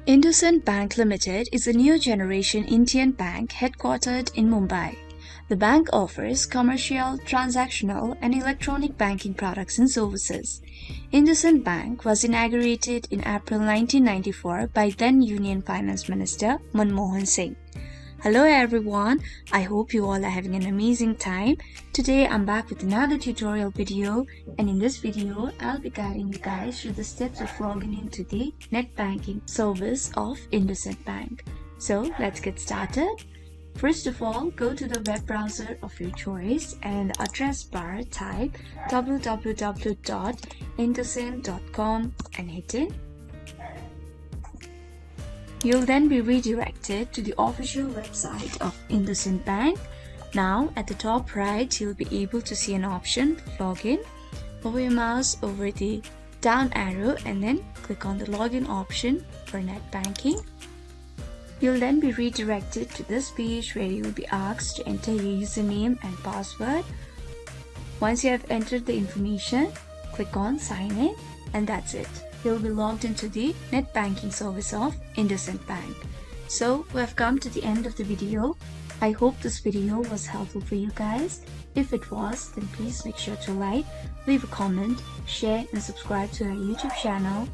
IndusInd Bank Limited is a new generation Indian bank headquartered in Mumbai. The bank offers commercial, transactional, and electronic banking products and services. IndusInd Bank was inaugurated in April 1994 by then Union Finance Minister Manmohan Singh. Hello everyone, I hope you all are having an amazing time. Today I'm back with another tutorial video, and in this video I'll be guiding you guys through the steps of logging into the net banking service of IndusInd Bank. So let's get started. First of all, go to the web browser of your choice and the address bar type www.indusind.com and hit it. You'll then be redirected to the official website of IndusInd Bank. Now at the top right, you'll be able to see an option login. Hover your mouse over the down arrow and then click on the login option for net banking. You'll then be redirected to this page where you will be asked to enter your username and password. Once you have entered the information, click on sign in, and that's it. You'll be logged into the net banking service of IndusInd Bank. So we have come to the end of the video. I hope this video was helpful for you guys. If it was, then please make sure to like, leave a comment, share and subscribe to our YouTube channel,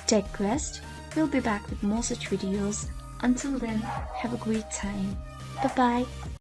Tech Quest. We'll be back with more such videos. Until then, have a great time. Bye-bye.